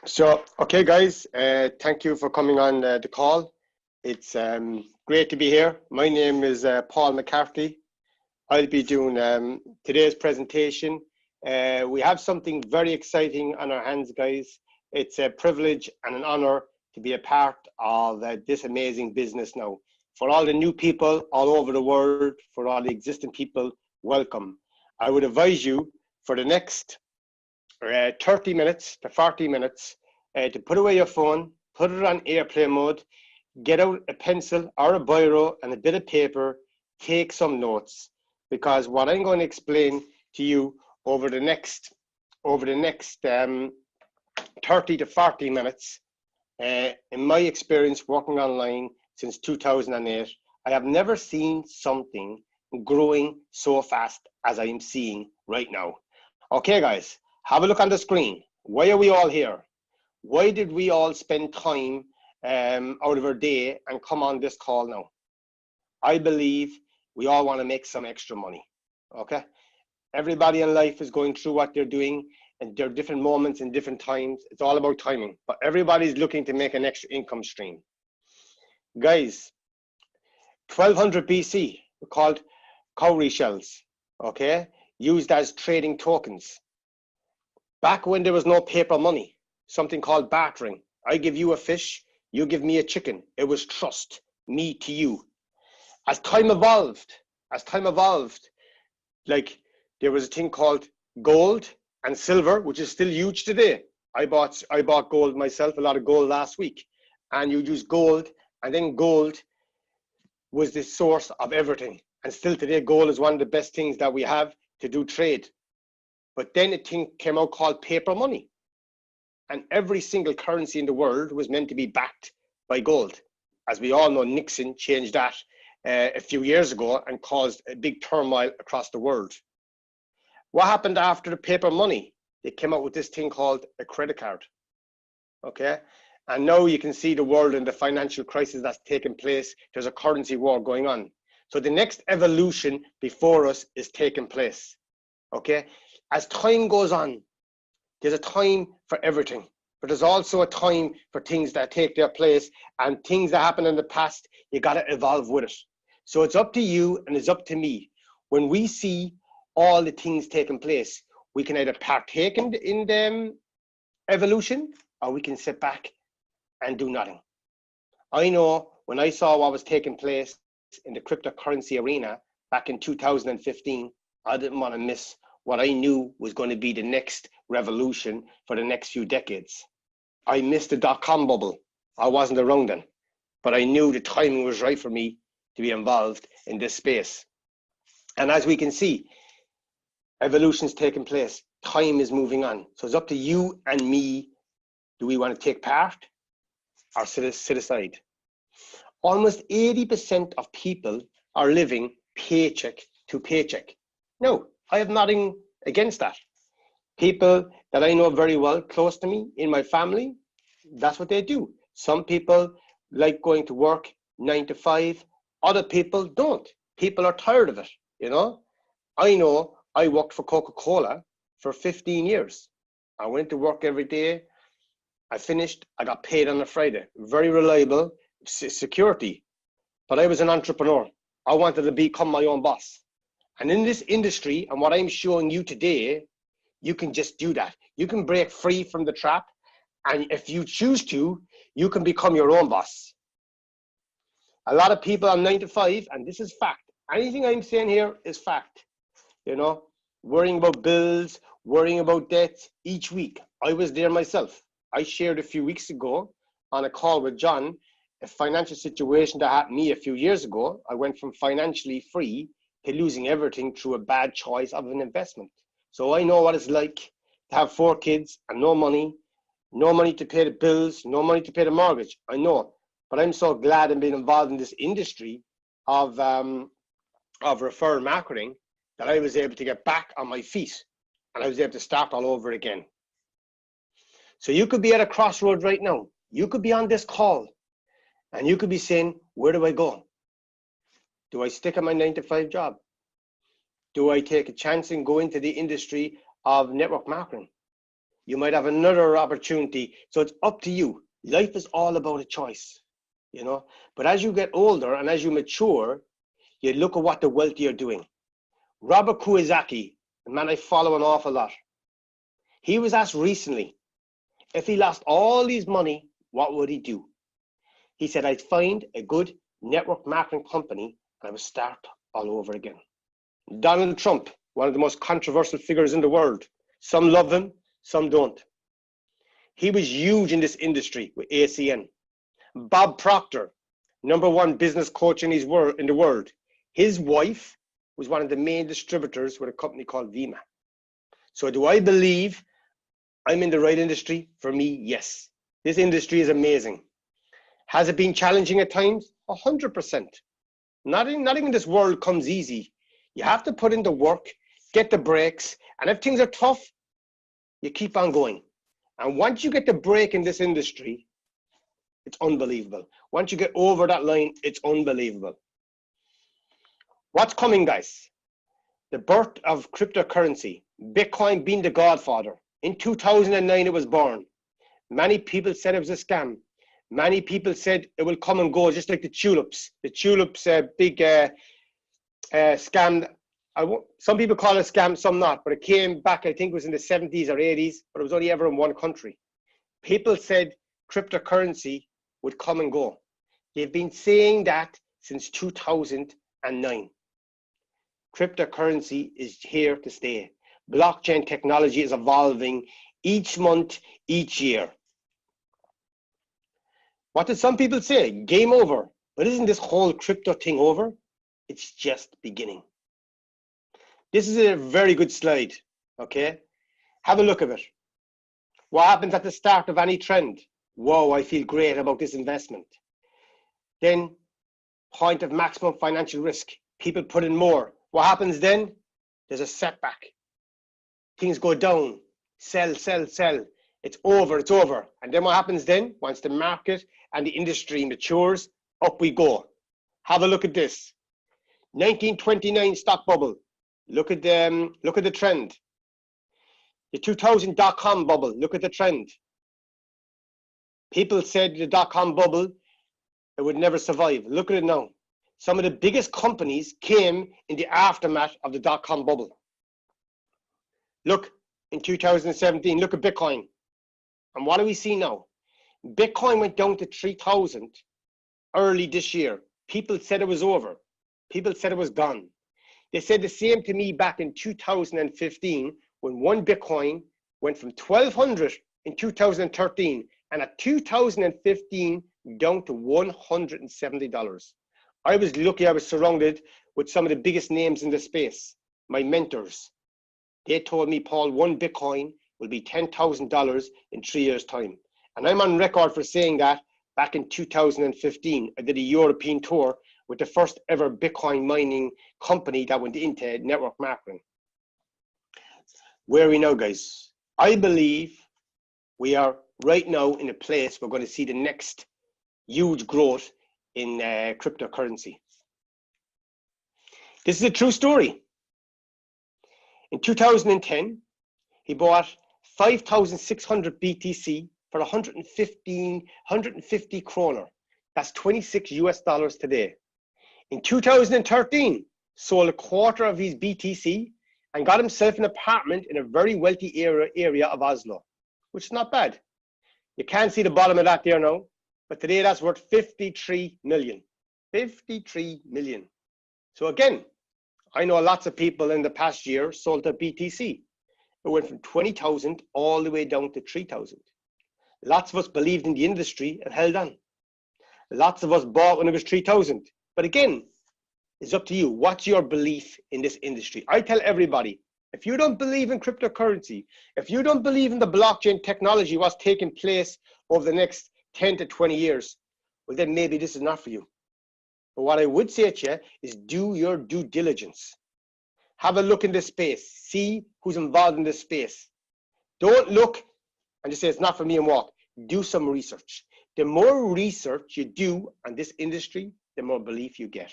Okay, guys, thank you for coming on the call. It's great to be here. My name is Paul McCarthy. I'll be doing today's presentation. We have something very exciting on our hands, guys. It's a privilege and an honor to be a part of this amazing business now. For all the new people all over the world, for all the existing people, welcome. I would advise you for the next 30 minutes to 40 minutes to put away your phone, put it on airplane mode, get out a pencil or a biro and a bit of paper, take some notes, because what I'm going to explain to you over the next 30 to 40 minutes, in my experience working online since 2008, I have never seen something growing so fast as I'm seeing right now. Okay, guys, have a look on the screen. Why are we all here? Why did we all spend time out of our day and come on this call now? I believe we all want to make some extra money, okay? Everybody in life is going through what they're doing, and there are different moments and different times. It's all about timing, but everybody's looking to make an extra income stream. Guys, 1200 BC were called cowrie shells, okay? Used as trading tokens. Back when there was no paper money, something called bartering. I give you a fish, you give me a chicken. It was trust, me to you. As time evolved, like there was a thing called gold and silver, which is still huge today. I bought gold myself, a lot of gold last week. And you use gold, and then gold was the source of everything. And still today, gold is one of the best things that we have to do trade. But then a thing came out called paper money. And every single currency in the world was meant to be backed by gold. As we all know, Nixon changed that a few years ago and caused a big turmoil across the world. What happened after the paper money? They came out with this thing called a credit card. Okay? And now you can see the world and the financial crisis that's taking place. There's a currency war going on. So the next evolution before us is taking place. Okay? As time goes on, there's a time for everything, but there's also a time for things that take their place, and things that happened in the past, you got to evolve with it. So it's up to you and it's up to me. When we see all the things taking place, we can either partake in the evolution, or we can sit back and do nothing. I know when I saw what was taking place in the cryptocurrency arena back in 2015, I didn't want to miss what I knew was going to be the next revolution for the next few decades. I missed the dot-com bubble. I wasn't around then, but I knew the timing was right for me to be involved in this space. And as we can see, evolution's taking place. Time is moving on. So it's up to you and me. Do we want to take part or sit aside? Almost 80% of people are living paycheck to paycheck. No, I have nothing against that. People that I know very well, close to me, in my family, that's what they do. Some people like going to work 9 to 5. Other people don't. People are tired of it, you know? I know I worked for Coca-Cola for 15 years. I went to work every day. I finished, I got paid on a Friday. Very reliable security. But I was an entrepreneur. I wanted to become my own boss. And in this industry, and what I'm showing you today, you can just do that. You can break free from the trap. And if you choose to, you can become your own boss. A lot of people are 9 to 5, and this is fact. Anything I'm saying here is fact. You know, worrying about bills, worrying about debts each week. I was there myself. I shared a few weeks ago on a call with John, a financial situation that happened to me a few years ago. I went from financially free to losing everything through a bad choice of an investment. So I know what it's like to have 4 kids and no money to pay the bills, no money to pay the mortgage. I know, but I'm so glad I'm being involved in this industry of referral marketing that I was able to get back on my feet and I was able to start all over again. So you could be at a crossroad right now. You could be on this call and you could be saying, where do I go? Do I stick at my 9 to 5 job? Do I take a chance and go into the industry of network marketing? You might have another opportunity. So it's up to you. Life is all about a choice, you know. But as you get older and as you mature, you look at what the wealthy are doing. Robert Kiyosaki, a man I follow an awful lot, he was asked recently, if he lost all his money, what would he do? He said, I'd find a good network marketing company and I would start all over again. Donald Trump, one of the most controversial figures in the world. Some love him, some don't. He was huge in this industry with ACN. Bob Proctor, #1 business coach in the world. His wife was one of the main distributors with a company called Vima. So do I believe I'm in the right industry? For me, yes. This industry is amazing. Has it been challenging at times? 100%. Not even this world comes easy. You have to put in the work, get the breaks, and if things are tough, you keep on going. And once you get the break in this industry, it's unbelievable. Once you get over that line, it's unbelievable. What's coming, guys? The birth of cryptocurrency, Bitcoin being the godfather. In 2009, it was born. Many people said it was a scam. Many people said it will come and go, just like the tulips. The tulips, big scam. Some people call it a scam, some not. But it came back, I think it was in the 70s or 80s, but it was only ever in one country. People said cryptocurrency would come and go. They've been saying that since 2009. Cryptocurrency is here to stay. Blockchain technology is evolving each month, each year. What did some people say? Game over. But isn't this whole crypto thing over? It's just beginning. This is a very good slide, okay? Have a look at it. What happens at the start of any trend? Whoa, I feel great about this investment. Then, point of maximum financial risk. People put in more. What happens then? There's a setback. Things go down. Sell, sell, sell. It's over, it's over. And then what happens then? Once the market and the industry matures, up we go. Have a look at this. 1929 stock bubble. Look at the trend. The 2000 dot-com bubble. Look at the trend. People said the dot-com bubble, it would never survive. Look at it now. Some of the biggest companies came in the aftermath of the dot-com bubble. Look, in 2017, look at Bitcoin. And what do we see now? Bitcoin went down to 3,000 early this year. People said it was over. People said it was gone. They said the same to me back in 2015 when one Bitcoin went from 1,200 in 2013 and at 2015 down to $170. I was lucky I was surrounded with some of the biggest names in the space, my mentors. They told me, Paul, one Bitcoin will be $10,000 in 3 years' time. And I'm on record for saying that back in 2015. I did a European tour with the first ever Bitcoin mining company that went into network marketing. Where are we now, guys? I believe we are right now in a place we're going to see the next huge growth in cryptocurrency. This is a true story. In 2010, he bought 5,600 BTC for 150 kroner. That's 26 US dollars today. In 2013, sold a quarter of his BTC and got himself an apartment in a very wealthy area of Oslo, which is not bad. You can't see the bottom of that there now, but today that's worth 53 million. 53 million. So again, I know lots of people in the past year sold their BTC. It went from 20,000 all the way down to 3,000. Lots of us believed in the industry and held on. Lots of us bought when it was 3,000. But again, it's up to you. What's your belief in this industry? I tell everybody, if you don't believe in cryptocurrency, if you don't believe in the blockchain technology, what's taking place over the next 10 to 20 years, well, then maybe this is not for you. But what I would say to you is do your due diligence. Have a look in this space. See who's involved in this space. Don't look and just say it's not for me and walk. Do some research. The more research you do on this industry, the more belief you get.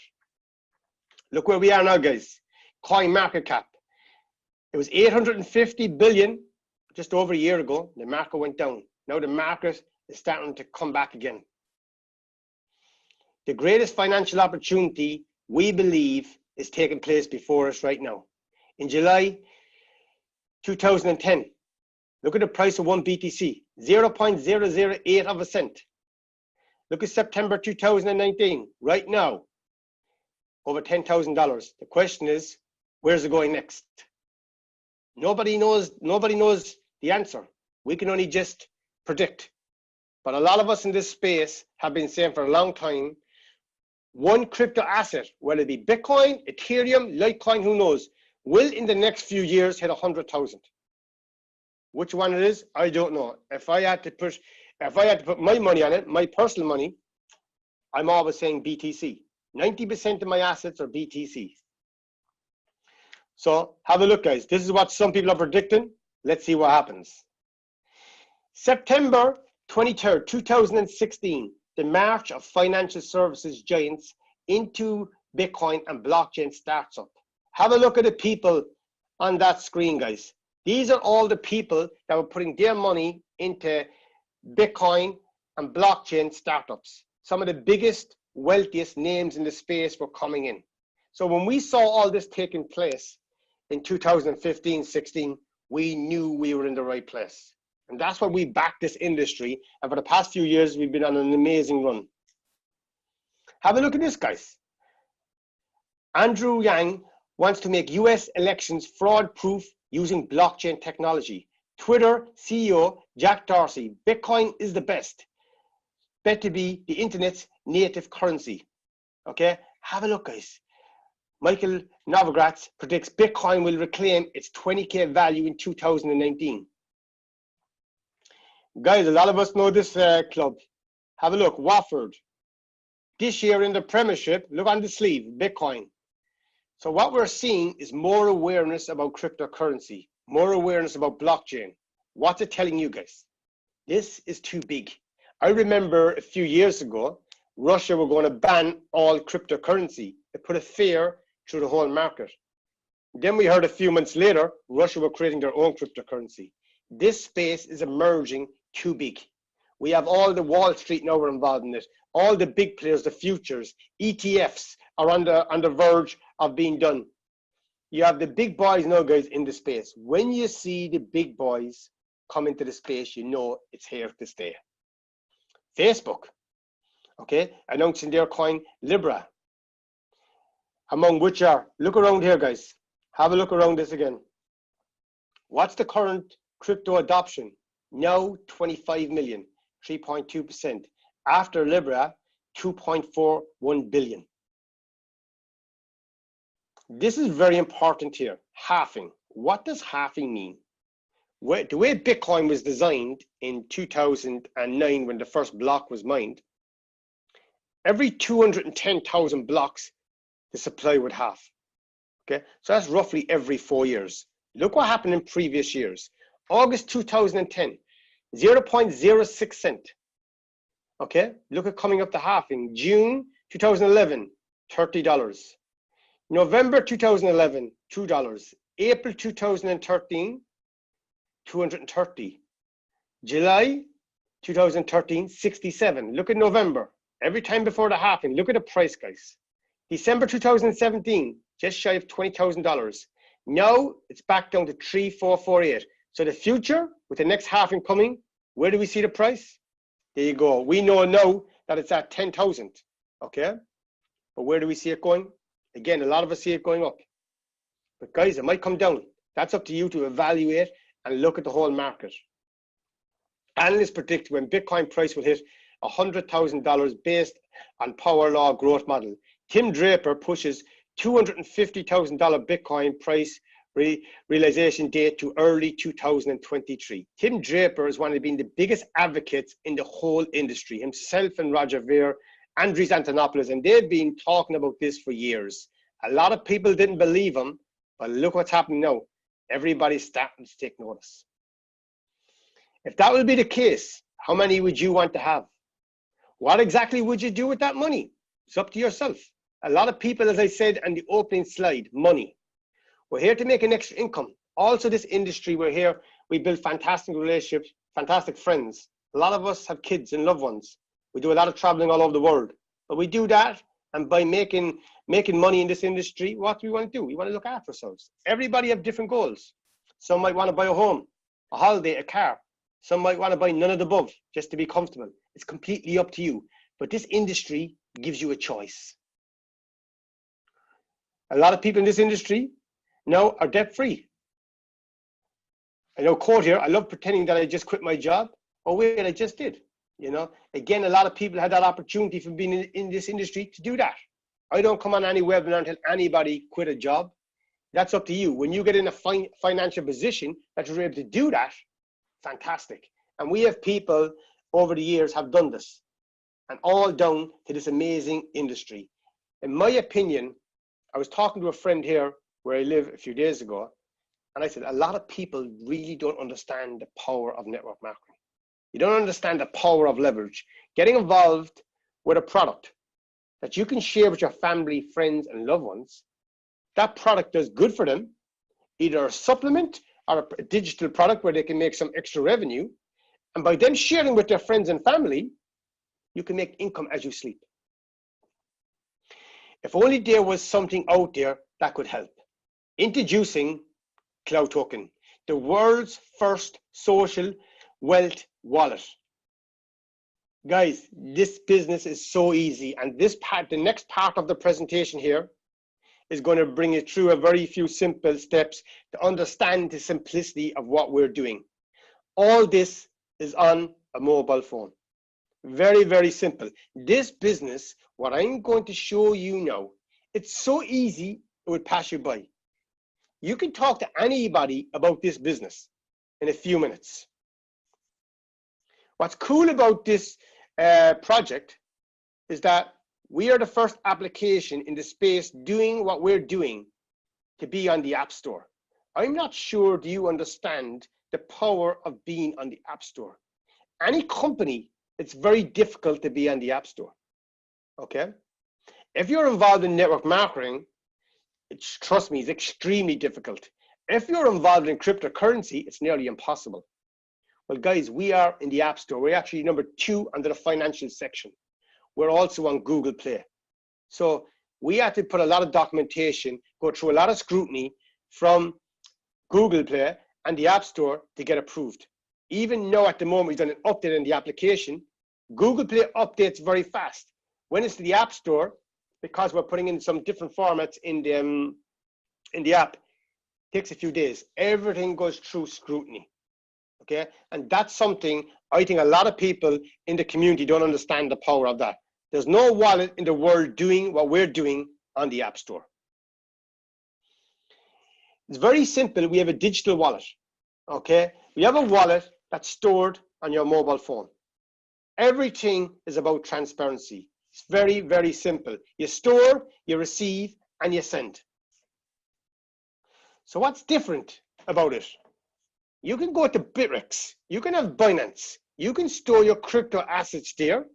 Look where we are now, guys. Coin market cap. It was 850 billion just over a year ago, the market went down. Now the market is starting to come back again. The greatest financial opportunity, we believe, is taking place before us right now. In July 2010, look at the price of one BTC, 0.008 of a cent. Look at September 2019, right now, over $10,000. The question is, where's it going next? Nobody knows the answer. We can only just predict. But a lot of us in this space have been saying for a long time, one crypto asset, whether it be Bitcoin, Ethereum, Litecoin, who knows, will in the next few years hit 100,000. Which one it is, I don't know. If I had to put my money on it, my personal money, I'm always saying BTC. 90% of my assets are BTC. So have a look, guys. This is what some people are predicting. Let's see what happens. September 23rd, 2016, the march of financial services giants into Bitcoin and blockchain starts up. Have a look at the people on that screen, guys. These are all the people that were putting their money into Bitcoin and blockchain startups. Some of the biggest, wealthiest names in the space were coming in. So when we saw all this taking place in 2015-16, we knew we were in the right place. And that's why we backed this industry. And for the past few years, we've been on an amazing run. Have a look at this, guys. Andrew Yang wants to make US elections fraud-proof using blockchain technology. Twitter CEO Jack Dorsey, Bitcoin is the best. Bet to be the internet's native currency. Okay, have a look, guys. Michael Novogratz predicts Bitcoin will reclaim its 20K value in 2019. Guys, a lot of us know this club. Have a look, Wofford. This year in the Premiership, look on the sleeve, Bitcoin. So what we're seeing is more awareness about cryptocurrency, more awareness about blockchain. What's it telling you guys? This is too big. I remember a few years ago, Russia were going to ban all cryptocurrency. It put a fear through the whole market. Then we heard a few months later, Russia were creating their own cryptocurrency. This space is emerging too big. We have all the Wall Street now are involved in it. All the big players, the futures, ETFs are on the verge of being done. You have the big boys now, guys, in the space. When you see the big boys come into the space, you know it's here to stay. Facebook, okay, announcing their coin Libra, among which are, look around here, guys. Have a look around this again. What's the current crypto adoption? Now 25 million, 3.2%. After Libra, 2.41 billion. This is very important here, halving. What does halving mean? The way Bitcoin was designed in 2009 when the first block was mined, every 210,000 blocks, the supply would halve. Okay, so that's roughly every 4 years. Look what happened in previous years. August 2010, 0.06 cent. Okay, look at coming up to halving. June 2011, $30. November 2011, $2. April 2013, 230. July 2013, 67. Look at November. Every time before the halving, look at the price, guys. December 2017, just shy of $20,000. Now it's back down to 3,448. So the future, with the next halving coming, where do we see the price? There you go. We know now that it's at 10,000. Okay, but where do we see it going? Again, a lot of us see it going up. But guys, it might come down. That's up to you to evaluate and look at the whole market. Analysts predict when Bitcoin price will hit $100,000 based on Power Law growth model. Tim Draper pushes $250,000 Bitcoin price realization date to early 2023. Tim Draper is one of the biggest advocates in the whole industry. Himself and Roger Ver, Andres Antonopoulos, and they've been talking about this for years. A lot of people didn't believe him, but look what's happening now. Everybody's starting to take notice. If that will be the case, how many would you want to have? What exactly would you do with that money? It's up to yourself. A lot of people, as I said on the opening slide, money. We're here to make an extra income. Also, this industry, we're here, We build fantastic relationships, fantastic friends. A lot of us have kids and loved ones. We do a lot of traveling all over the world. But we do that, and by making money in this industry, what do we want to do? We want to look after ourselves. Everybody have different goals. Some might want to buy a home, a holiday, a car. Some might want to buy none of the above just to be comfortable. It's completely up to you. But this industry gives you a choice. A lot of people in this industry now are debt-free. I know, quote here, I love pretending that I just quit my job. Oh wait, I just did. You know, again, a lot of people had that opportunity from being in this industry to do that. I don't come on any webinar and tell anybody quit a job. That's up to you. When you get in a financial position that you're able to do that, fantastic. And we have people over the years have done this, and all down to this amazing industry. In my opinion, I was talking to a friend here where I live a few days ago, and I said, a lot of people really don't understand the power of network marketing. You don't understand the power of leverage. Getting involved with a product that you can share with your family, friends, and loved ones, that product does good for them, either a supplement or a digital product where they can make some extra revenue. And by them sharing with their friends and family, you can make income as you sleep. If only there was something out there that could help. Introducing Cloud Token, the world's first social wealth wallet. Guys, this business is so easy, and this part, the next part of the presentation here, is going to bring you through a very few simple steps to understand the simplicity of what we're doing. All this is on a mobile phone. Very, very simple. This business, what I'm going to show you now, it's so easy it would pass you by. You can talk to anybody about this business in a few minutes. What's cool about this project is that we are the first application in the space doing what we're doing to be on the App Store. I'm not sure do you understand the power of being on the App Store. Any company, it's very difficult to be on the App Store, okay? If you're involved in network marketing, trust me, it's extremely difficult. If you're involved in cryptocurrency, it's nearly impossible. Well, guys, we are in the App Store. We're actually number 2 under the financial section. We're also on Google Play. So we had to put a lot of documentation, go through a lot of scrutiny from Google Play and the App Store to get approved. Even now at the moment, we've done an update in the application. Google Play updates very fast. When it's to the App Store, because we're putting in some different formats in the app, it takes a few days. Everything goes through scrutiny. Okay, and that's something I think a lot of people in the community don't understand the power of that. There's no wallet in the world doing what we're doing on the App Store. It's very simple. We have a digital wallet. Okay, we have a wallet that's stored on your mobile phone. Everything is about transparency. It's very, very simple. You store, you receive, and you send. So what's different about it? You can go to Bittrex, you can have Binance, you can store your crypto assets there,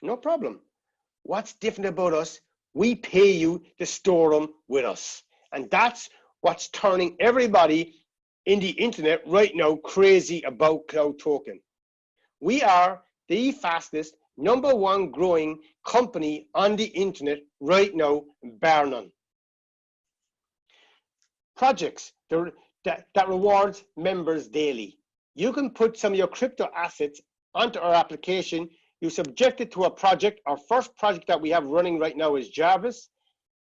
no problem. What's different about us? We pay you to store them with us. And that's what's turning everybody in the internet right now crazy about Cloud Token. We are the fastest #1 growing company on the internet right now, bar none. Projects that rewards members daily. You can put some of your crypto assets onto our application. You subject it to a project. Our first project that we have running right now is Jarvis.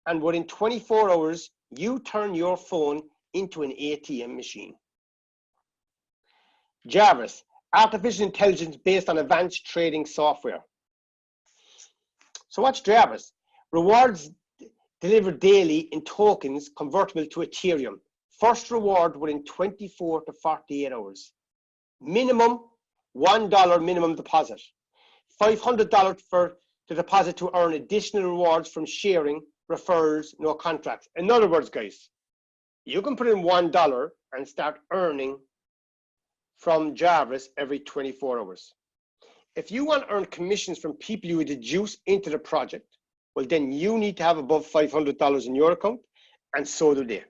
And within 24 hours, you turn your phone into an ATM machine. Jarvis, artificial intelligence based on advanced trading software. So what's Jarvis? Rewards delivered daily in tokens convertible to Ethereum. First reward within 24 to 48 hours. Minimum $1 minimum deposit. $500 for the deposit to earn additional rewards from sharing, referrals, no contracts. In other words, guys, you can put in $1 and start earning from Jarvis every 24 hours. If you want to earn commissions from people you deduce into the project, well, then you need to have above $500 in your account, and so do they.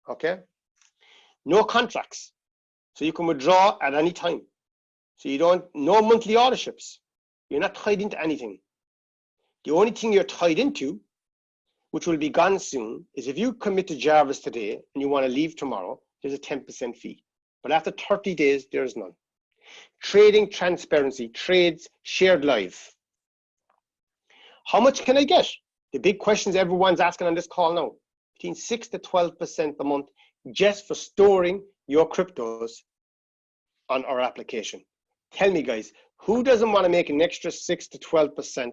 Okay? No contracts. So you can withdraw at any time. So you don't, no monthly auditorships. You're not tied into anything. The only thing you're tied into, which will be gone soon, is if you commit to Jarvis today and you want to leave tomorrow, there's a 10% fee. But after 30 days, there's none. Trading transparency, trades shared live. How much can I get? The big questions everyone's asking on this call now. Between 6 to 12% a month just for storing your cryptos on our application. Tell me, guys, who doesn't want to make an extra 6 to 12%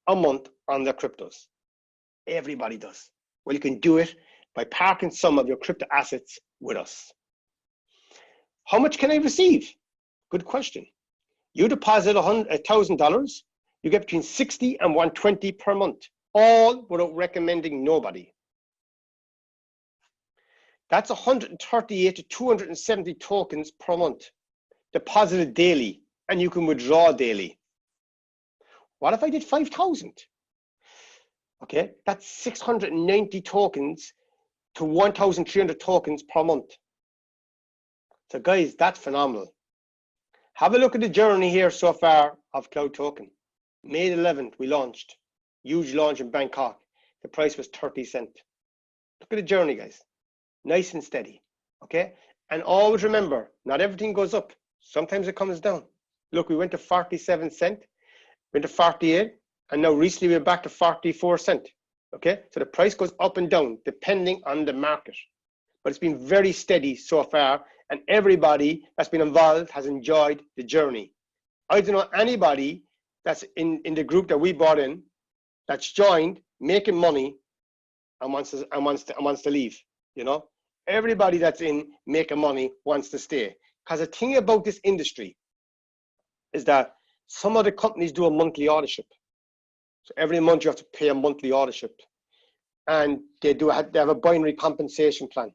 a month on their cryptos? Everybody does. Well, you can do it by parking some of your crypto assets with us. How much can I receive? Good question. You deposit $1,000, you get between 60 and 120 per month, all without recommending nobody. That's 138 to 270 tokens per month, deposited daily, and you can withdraw daily. What if I did 5,000? Okay, that's 690 tokens to 1,300 tokens per month. So guys, that's phenomenal. Have a look at the journey here so far of Cloud Token. May 11th, we launched. Huge launch in Bangkok. The price was 30 cents. Look at the journey, guys. Nice and steady, okay? And always remember, not everything goes up. Sometimes it comes down. Look, we went to 47 cents, went to 48, and now recently we're back to 44 cents, okay? So the price goes up and down depending on the market. But it's been very steady so far, and everybody that's been involved has enjoyed the journey. I don't know anybody that's in the group that we brought in that's joined, making money, and wants to leave, you know? Everybody that's in making money wants to stay. Because the thing about this industry is that some of the companies do a monthly auditship. So every month you have to pay a monthly auditship. And they have a binary compensation plan.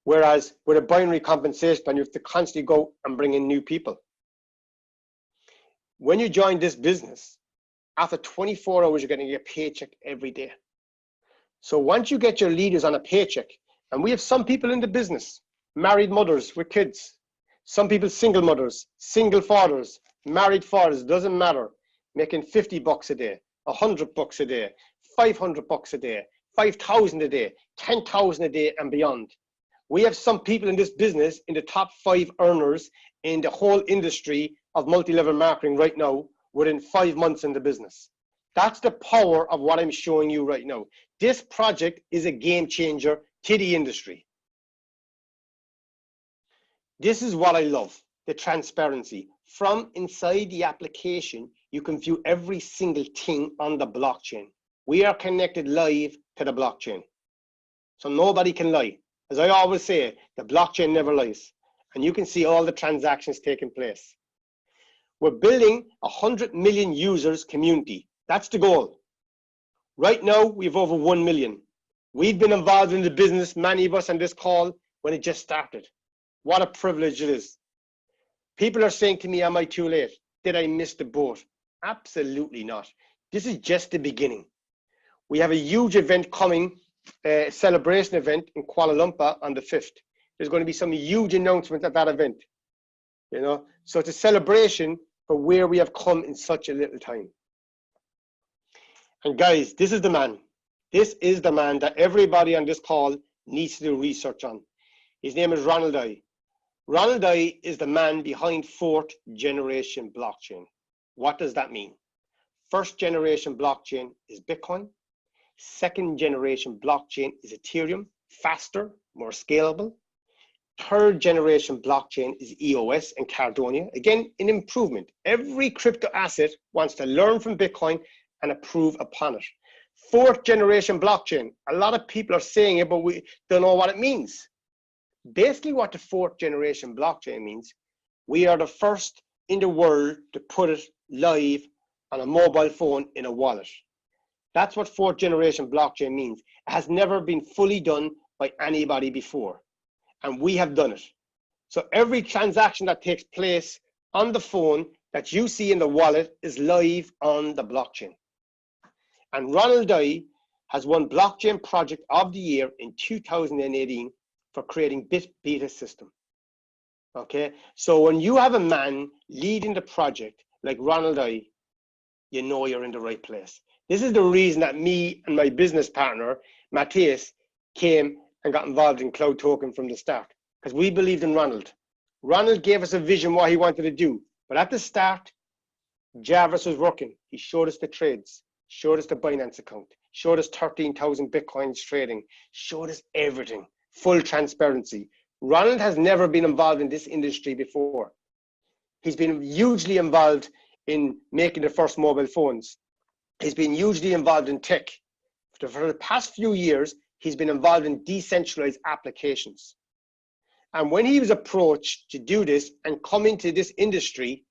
Whereas with a binary compensation plan, you have to constantly go and bring in new people. When you join this business, after 24 hours, you're getting your paycheck every day. So once you get your leaders on a paycheck, and we have some people in the business, married mothers with kids, some people single mothers, single fathers, married fathers, doesn't matter, making 50 bucks a day, 100 bucks a day, 500 bucks a day, 5,000 a day, 10,000 a day and beyond. We have some people in this business in the top 5 earners in the whole industry of multi-level marketing right now within 5 months in the business. That's the power of what I'm showing you right now. This project is a game changer to the industry. This is what I love, the transparency. From inside the application, you can view every single thing on the blockchain. We are connected live to the blockchain. So nobody can lie. As I always say, the blockchain never lies. And you can see all the transactions taking place. We're building 100 million users community. That's the goal. Right now, we have over 1 million. We've been involved in the business, many of us on this call, when it just started. What a privilege it is. People are saying to me, am I too late? Did I miss the boat? Absolutely not. This is just the beginning. We have a huge event coming, a celebration event in Kuala Lumpur on the 5th. There's going to be some huge announcements at that event. You know, so it's a celebration for where we have come in such a little time. And guys, this is the man. This is the man that everybody on this call needs to do research on. His name is Ronald Dai. Ronald Dai is the man behind 4th generation blockchain. What does that mean? 1st generation blockchain is Bitcoin. 2nd generation blockchain is Ethereum, faster, more scalable. 3rd generation blockchain is EOS and Cardano. Again, an improvement. Every crypto asset wants to learn from Bitcoin and improve upon it. 4th generation blockchain. A lot of people are saying it, but we don't know what it means. Basically, what the 4th generation blockchain means, we are the first in the world to put it live on a mobile phone in a wallet. That's what 4th generation blockchain means. It has never been fully done by anybody before. And we have done it. So every transaction that takes place on the phone that you see in the wallet is live on the blockchain. And Ronald Dai has won Blockchain Project of the Year in 2018 for creating BitBeta system. Okay, so when you have a man leading the project like Ronald I, you know you're in the right place. This is the reason that me and my business partner, Matthias, came and got involved in Cloud Token from the start, because we believed in Ronald. Ronald gave us a vision what he wanted to do, but at the start, Jarvis was working. He showed us the trades, showed us the Binance account, showed us 13,000 Bitcoins trading, showed us everything, full transparency. Ronald has never been involved in this industry before. He's been hugely involved in making the first mobile phones. He's been hugely involved in tech. For the past few years, he's been involved in decentralized applications. And when he was approached to do this and come into this industry,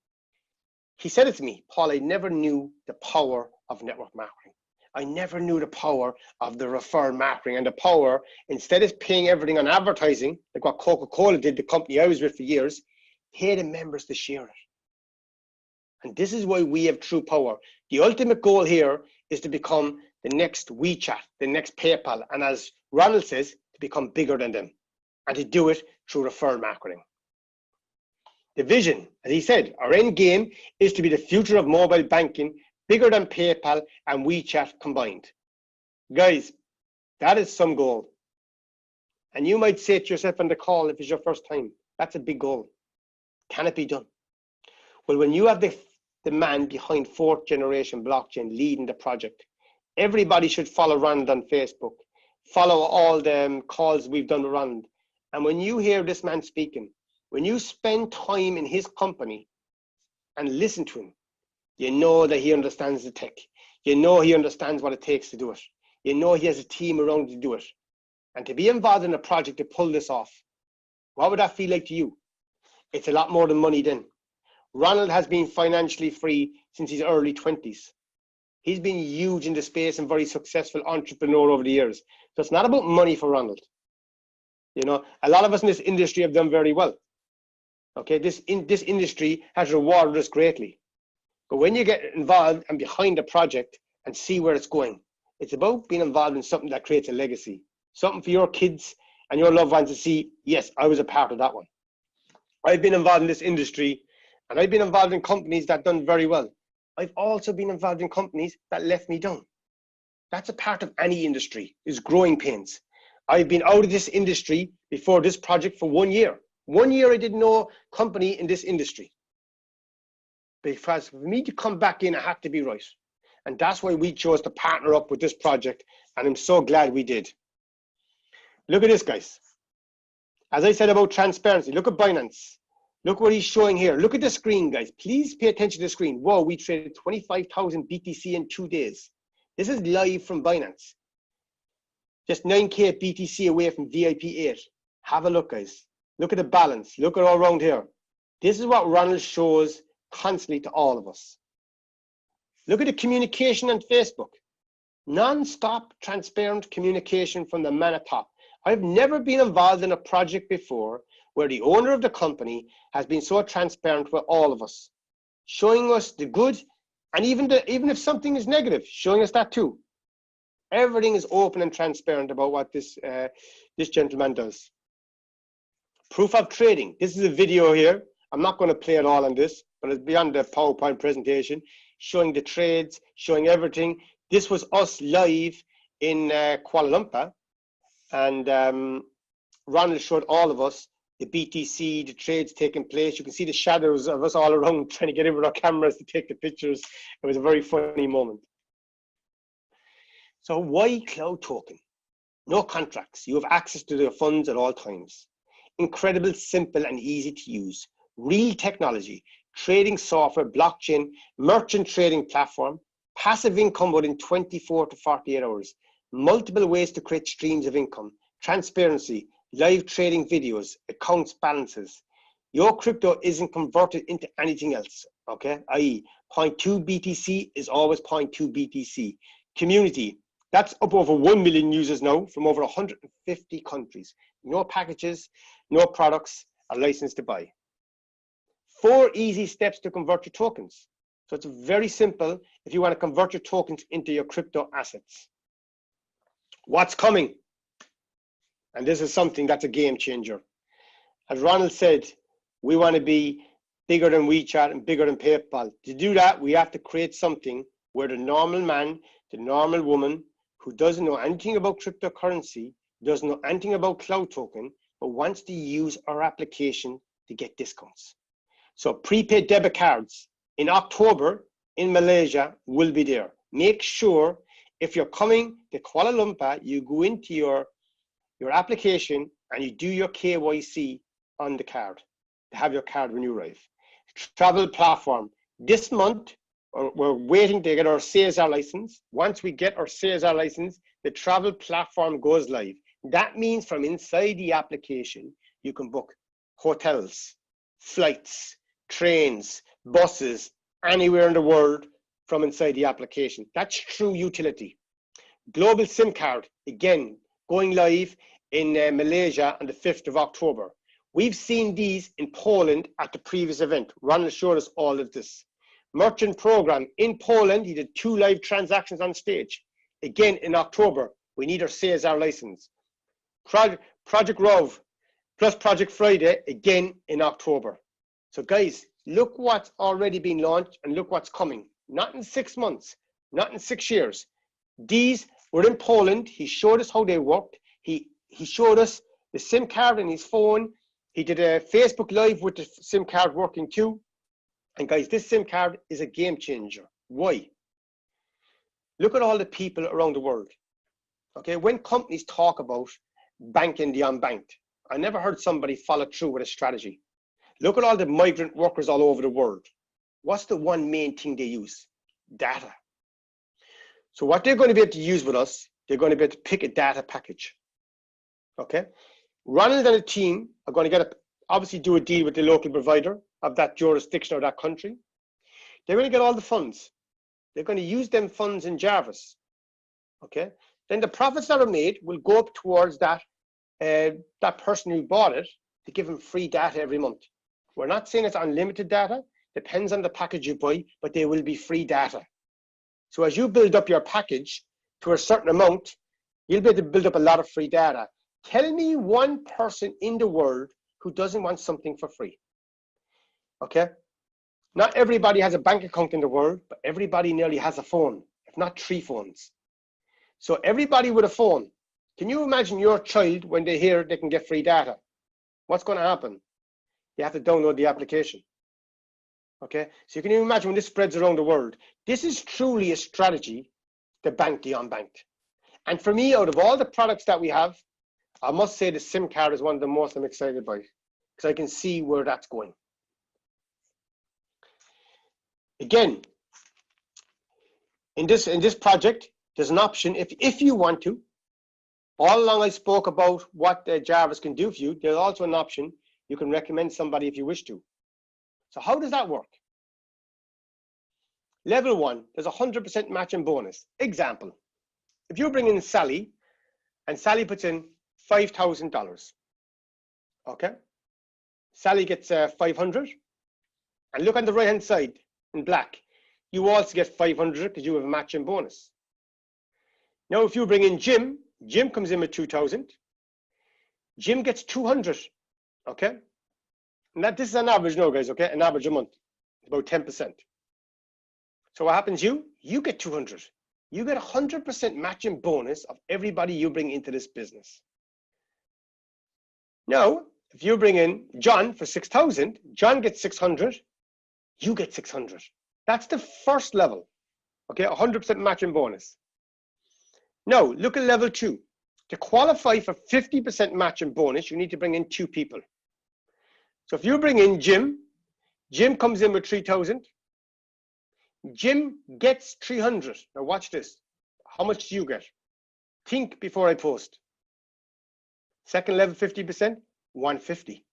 he said it to me, Paul, I never knew the power of network marketing. I never knew the power of the referral marketing and the power, instead of paying everything on advertising, like what Coca-Cola did, the company I was with for years, pay the members to share it. And this is why we have true power. The ultimate goal here is to become the next WeChat, the next PayPal, and as Ronald says, to become bigger than them, and to do it through referral marketing. The vision, as he said, our end game is to be the future of mobile banking, bigger than PayPal and WeChat combined. Guys, that is some goal. And you might say to yourself on the call, if it's your first time, that's a big goal. Can it be done? Well, when you have the man behind fourth generation blockchain leading the project, everybody should follow Ronald on Facebook, follow all the calls we've done with Ronald. And when you hear this man speaking, when you spend time in his company and listen to him, you know that he understands the tech. You know he understands what it takes to do it. You know he has a team around to do it. And to be involved in a project to pull this off, what would that feel like to you? It's a lot more than money then. Ronald has been financially free since his early 20s. He's been huge in the space and very successful entrepreneur over the years. So it's not about money for Ronald. You know, a lot of us in this industry have done very well. Okay, this industry has rewarded us greatly. But when you get involved and behind a project and see where it's going, it's about being involved in something that creates a legacy, something for your kids and your loved ones to see, yes, I was a part of that one. I've been involved in this industry and I've been involved in companies that done very well. I've also been involved in companies that left me down. That's a part of any industry, is growing pains. I've been out of this industry before this project for 1 year. 1 year I did no company in this industry. Because for me to come back in, I had to be right. And that's why we chose to partner up with this project. And I'm so glad we did. Look at this, guys. As I said about transparency, look at Binance. Look what he's showing here. Look at the screen, guys. Please pay attention to the screen. Whoa, we traded 25,000 BTC in 2 days. This is live from Binance. Just 9K BTC away from VIP 8. Have a look, guys. Look at the balance. Look at all around here. This is what Ronald shows constantly to all of us. Look at the communication on Facebook. Non-stop, transparent communication from the man at top. I've never been involved in a project before where the owner of the company has been so transparent with all of us, showing us the good, and even if something is negative, showing us that too. Everything is open and transparent about what this gentleman does. Proof of trading. This is a video here. I'm not going to play it all on this, but it's beyond the PowerPoint presentation, showing the trades, showing everything. This was us live in Kuala Lumpur, and Ronald showed all of us the BTC, the trades taking place. You can see the shadows of us all around trying to get in with our cameras to take the pictures. It was a very funny moment. So why Cloud Token? No contracts. You have access to the funds at all times. Incredible, simple, and easy to use. Real technology, trading software, blockchain, merchant trading platform, passive income within 24 to 48 hours, multiple ways to create streams of income, transparency, live trading videos, accounts balances. Your crypto isn't converted into anything else, okay? i.e. 0.2 BTC is always 0.2 BTC. Community, that's up over 1 million users now from over 150 countries. No packages, no products are licensed to buy. 4 easy steps to convert your tokens. So it's very simple if you want to convert your tokens into your crypto assets. What's coming? And this is something that's a game changer. As Ronald said, We want to be bigger than WeChat and bigger than PayPal. To do that, we have to create something where the normal man, the normal woman who doesn't know anything about cryptocurrency, doesn't know anything about Cloud Token, but wants to use our application to get discounts. So prepaid debit cards in October in Malaysia will be there. Make sure if you're coming to Kuala Lumpur, you go into your application and you do your KYC on the card to have your card when you arrive. Travel platform. This month, we're waiting to get our CSR license. Once we get our CSR license, the travel platform goes live. That means from inside the application, you can book hotels, flights, trains, buses, anywhere in the world from inside the application. That's true utility. Global SIM card, again, going live in Malaysia on the 5th of October. We've seen these in Poland at the previous event. Ronald showed us all of this. Merchant program in Poland, he did 2 live transactions on stage. Again, in October, we need our CSR license. Project Rove plus Project Friday, again in October. So guys, look what's already been launched and look what's coming. Not in 6 months, not in 6 years. These were in Poland. He showed us how they worked. He showed us the SIM card in his phone. He did a Facebook Live with the SIM card working too. And guys, this SIM card is a game changer. Why? Look at all the people around the world. Okay, when companies talk about banking the unbanked, I never heard somebody follow through with a strategy. Look at all the migrant workers all over the world. What's the one main thing they use? Data. So what they're going to be able to use with us, they're going to be able to pick a data package. Okay? Ronald and the team are going to obviously do a deal with the local provider of that jurisdiction or that country. They're going to get all the funds. They're going to use them funds in Jarvis. Okay? Then the profits that are made will go up towards that person who bought it to give them free data every month. We're not saying it's unlimited data. Depends on the package you buy, but they will be free data. So as you build up your package to a certain amount, you'll be able to build up a lot of free data. Tell me one person in the world who doesn't want something for free. Okay? Not everybody has a bank account in the world, but everybody nearly has a phone, if not 3 phones. So everybody with a phone, can you imagine your child when they hear they can get free data? What's going to happen? You have to download the application. Okay, so you can imagine when this spreads around the world. This is truly a strategy to bank the unbanked. And for me, out of all the products that we have, I must say the SIM card is one of the most I'm excited by because I can see where that's going. Again, in this project, there's an option if you want to. All along I spoke about what Jarvis can do for you. There's also an option you can recommend somebody if you wish to. So how does that work? Level 1, there's 100% matching bonus. Example, if you bring in Sally and Sally puts in $5,000, okay? Sally gets 500, and look on the right-hand side in black. You also get 500 because you have a matching bonus. Now, if you bring in Jim, Jim comes in with 2,000. Jim gets 200, okay? And this is an average now, guys, okay? An average a month, about 10%. So what happens you get 200. You get 100% matching bonus of everybody you bring into this business. Now, if you bring in John for 6,000, John gets 600, you get 600. That's the first level, okay? 100% matching bonus. Now, look at level 2. To qualify for 50% matching bonus, you need to bring in 2 people. So if you bring in Jim, Jim comes in with 3,000. Jim gets 300. Now watch this. How much do you get? Think before I post. Second level 50%, 150.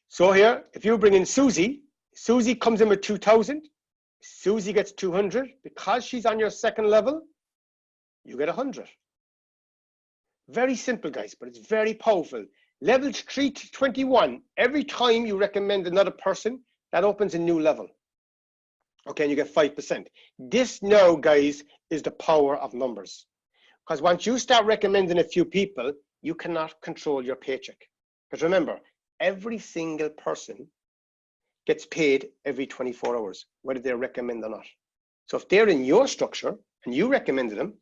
So here, if you bring in Susie, Susie comes in with 2,000. Susie gets 200. Because she's on your second level, you get 100. Very simple, guys, but it's very powerful. Level 3 to 21, every time you recommend another person, that opens a new level. Okay, and you get 5%. This now, guys, is the power of numbers. Because once you start recommending a few people, you cannot control your paycheck. Because remember, every single person gets paid every 24 hours, whether they're recommended or not. So if they're in your structure and you recommended them,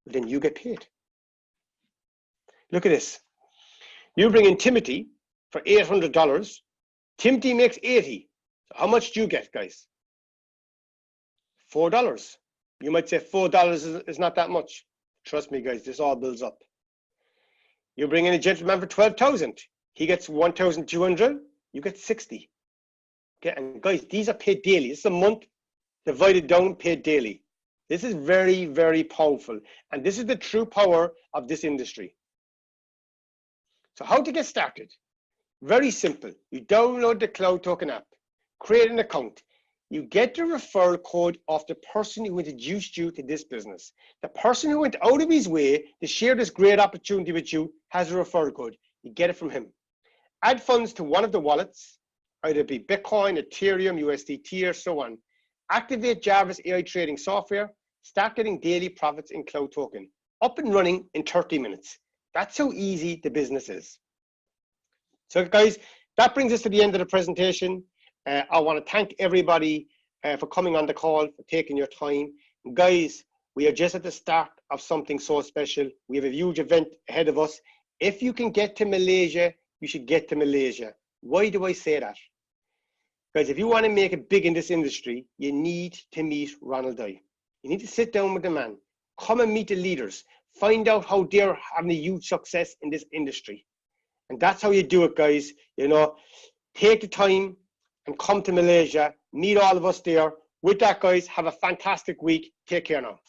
then you get paid. Look at this. You bring in Timothy for $800. Timothy makes 80. So how much do you get, guys? $4. You might say $4 is not that much. Trust me, guys, this all builds up. You bring in a gentleman for 12,000. He gets 1,200. You get 60. Okay, and guys, these are paid daily. This is a month divided down, paid daily. This is very, very powerful. And this is the true power of this industry. So how to get started? Very simple. You download the Cloud Token app, create an account. You get the referral code of the person who introduced you to this business. The person who went out of his way to share this great opportunity with you has a referral code. You get it from him. Add funds to one of the wallets, either it be Bitcoin, Ethereum, USDT, or so on. Activate Jarvis AI trading software. Start getting daily profits in Cloud Token. Up and running in 30 minutes. That's how easy the business is. So guys, that brings us to the end of the presentation. I want to thank everybody for coming on the call, for taking your time. Guys, we are just at the start of something so special. We have a huge event ahead of us. If you can get to Malaysia, you should get to Malaysia. Why do I say that? Guys, if you want to make it big in this industry, you need to meet Ronald Dye. You need to sit down with the man. Come and meet the leaders. Find out how they're having a huge success in this industry. And that's how you do it, guys. You know, take the time and come to Malaysia. Meet all of us there. With that, guys, have a fantastic week. Take care now.